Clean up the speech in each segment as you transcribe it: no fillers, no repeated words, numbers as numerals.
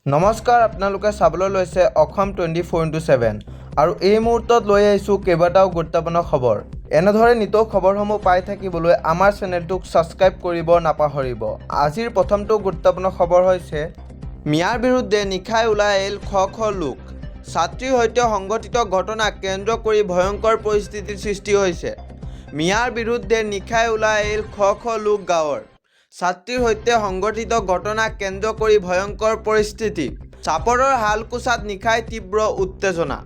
নমস্কাৰ, আপোনালোকে চাবলৈ লৈছে অসম 24x7 আৰু এই মুহূৰ্তত লৈ আহিছোঁ কেইবাটাও গুৰুত্বপূৰ্ণ খবৰ। এনেদৰে নিতৌ খবৰসমূহ পাই থাকিবলৈ আমাৰ চেনেলটোক ছাবস্ক্ৰাইব কৰিব নাপাহৰিব। আজিৰ প্ৰথমটো গুৰুত্বপূৰ্ণ খবৰ হৈছে মিয়াৰ বিৰুদ্ধে নিশাই ওলাই আহিল শ লোক। ছাত্ৰীৰ সৈতে সংঘটিত ঘটনাক কেন্দ্ৰ কৰি ভয়ংকৰ পৰিস্থিতিৰ সৃষ্টি হৈছে। মিয়াৰ বিৰুদ্ধে নিশাই ওলাই আহিল শ লোক। গাঁৱৰ ছাত্ৰীৰ সৈতে সংঘটিত ঘটনাক কেন্দ্ৰ কৰি ভয়ংকৰ পৰিস্থিতি। চাপৰৰ হালকুচাত নিশাই তীব্ৰ উত্তেজনা।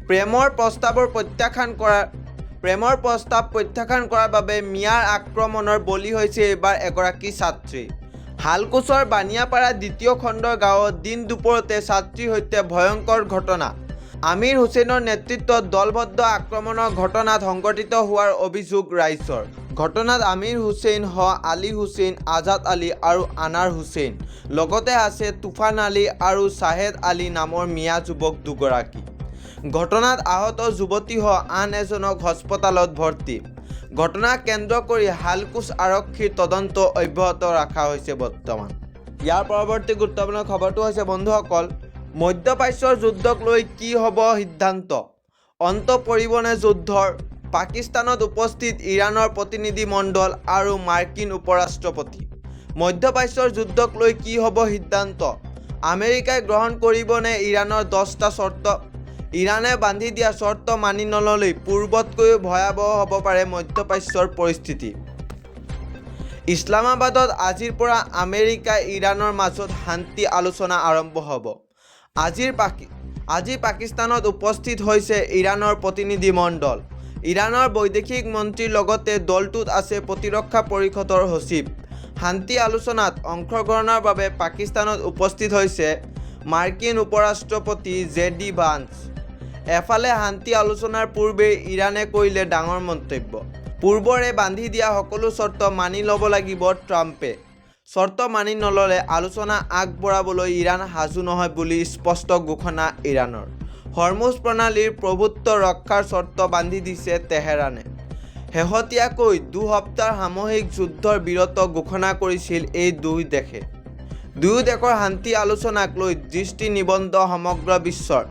প্ৰেমৰ প্ৰস্তাৱ প্ৰত্যাখ্যান কৰাৰ বাবে মিয়াৰ আক্ৰমণৰ বলি হৈছে এইবাৰ এগৰাকী ছাত্ৰী। হালকুচৰ বানিয়াপাৰা দ্বিতীয় খণ্ডৰ গাঁৱত দিন দুপৰতে ছাত্ৰীৰ সৈতে ভয়ংকৰ ঘটনা। আমিৰ হুছেইনৰ নেতৃত্বত দলবদ্ধ আক্ৰমণৰ ঘটনাত সংঘটিত হোৱাৰ অভিযোগ ৰাইজৰ। ঘটনাত আমিৰ হুছেইন, আলী হুছেইন, আজাদ আলী আৰু আনাৰ হুছেইন, লগতে আছে তুফান আলী আৰু শ্বাহেদ আলী নামৰ মিয়া যুৱক দুগৰাকী। ঘটনাত আহত যুৱতীসহ আন এজনক হাস্পতালত ভৰ্তি। ঘটনাক কেন্দ্ৰ কৰি হালকুচ আৰক্ষীৰ তদন্ত অব্যাহত ৰখা হৈছে বৰ্তমান। ইয়াৰ পৰৱৰ্তী গুৰুত্বপূৰ্ণ খবৰটো হৈছে বন্ধুসকল, মধ্যপ্ৰাচ্যৰ যুদ্ধক লৈ কি হ'ব সিদ্ধান্ত? অন্ত পৰিবনে যুদ্ধৰ? পাকিস্তানত উপস্থিত ইৰাণৰ প্ৰতিনিধি মণ্ডল আৰু মাৰ্কিন উপৰাষ্ট্ৰপতি। মধ্যপ্ৰাচ্যৰ যুদ্ধক লৈ কি হ'ব সিদ্ধান্ত? আমেৰিকাই গ্ৰহণ কৰিবনে ইৰাণৰ 10টা চৰ্ত? ইৰাণে বান্ধি দিয়া চৰ্ত মানি নল'লেই পূৰ্বতকৈও ভয়াৱহ হ'ব পাৰে মধ্যপ্ৰাচ্যৰ পৰিস্থিতি। ইছলামাবাদত আজিৰ পৰা আমেৰিকা ইৰাণৰ মাজত শান্তি আলোচনা আৰম্ভ হ'ব। আজি পাকিস্তানত উপস্থিত হৈছে ইৰাণৰ প্ৰতিনিধি মণ্ডল। ইৰাণৰ বৈদেশিক মন্ত্ৰীৰ লগতে দলটোত আছে প্ৰতিৰক্ষা পৰিষদৰ সচিব। শান্তি আলোচনাত অংশগ্ৰহণৰ বাবে পাকিস্তানত উপস্থিত হৈছে মাৰ্কিন উপৰাষ্ট্ৰপতি জে.ডি. ভান্স। এফালে শান্তি আলোচনাৰ পূৰ্বে ইৰাণে কৰিলে ডাঙৰ মন্তব্য। পূৰ্বৰে বান্ধি দিয়া সকলো চৰ্ত মানি ল'ব লাগিব ট্ৰাম্পে। চৰ্ত মানি নল'লে আলোচনা আগবঢ়াবলৈ ইৰাণ সাজু নহয় বুলি স্পষ্ট ঘোষণা ইৰাণৰ। হৰমুজ প্ৰণালীৰ প্ৰভুত্ব ৰক্ষাৰ চৰ্ত বান্ধি দিছে তেহৰানে। শেহতীয়াকৈ দুসপ্তাহৰ সামৰিক যুদ্ধৰ বিৰত ঘোষণা কৰিছিল এই দুয়ো দেশে। দুয়ো দেশৰ শান্তি আলোচনাক লৈ দৃষ্টি নিবদ্ধ সমগ্ৰ বিশ্বৰ।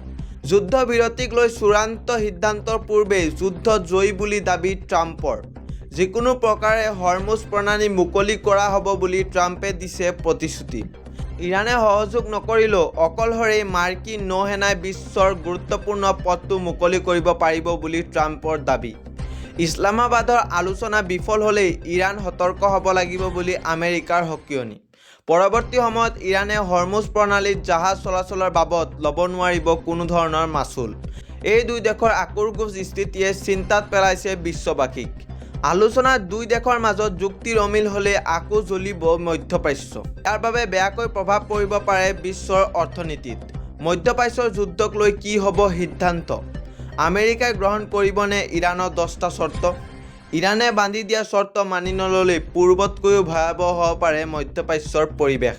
যুদ্ধবিৰতিক লৈ চূড়ান্ত সিদ্ধান্তৰ পূৰ্বেই যুদ্ধ জয়ী বুলি দাবী ট্ৰাম্পৰ। যিকোনো প্ৰকাৰে হৰমুজ প্ৰণালী মুকলি কৰা হ'ব বুলি ট্ৰাম্পে দিছে প্ৰতিশ্ৰুতি। ইৰাণে সহযোগ নকৰিলেও অকলশৰেই মাৰ্কিন নৌসেনাই বিশ্বৰ গুৰুত্বপূৰ্ণ পথটো মুকলি কৰিব পাৰিব বুলি ট্ৰাম্পৰ দাবী। ইছলামাবাদৰ আলোচনা বিফল হ'লেই ইৰাণ সতৰ্ক হ'ব লাগিব বুলি আমেৰিকাৰ সকিয়নি। পৰৱৰ্তী সময়ত ইৰাণে হৰমুজ প্ৰণালীত জাহাজ চলাচলৰ বাবদ ল'ব নোৱাৰিব কোনো ধৰণৰ মাচুল। এই দুই দেশৰ আকুৰগোজ স্থিতিয়ে চিন্তাত পেলাইছে বিশ্ববাসীক। আলোচনাত দুই দেশৰ মাজত যুক্তিৰ অমিল হ'লে আকৌ জ্বলিব মধ্যপ্ৰাচ্য। ইয়াৰ বাবে বেয়াকৈ প্ৰভাৱ পৰিব পাৰে বিশ্বৰ অৰ্থনীতিত। মধ্যপ্ৰাচ্যৰ যুদ্ধক লৈ কি হ'ব সিদ্ধান্ত? আমেৰিকাই গ্ৰহণ কৰিবনে ইৰাণৰ 10টা চৰ্ত? ইৰাণে বান্ধি দিয়া চৰ্ত মানি নল'লেই পূৰ্বতকৈও ভয়াৱহ হ'ব পাৰে মধ্যপ্ৰাচ্যৰ পৰিৱেশ।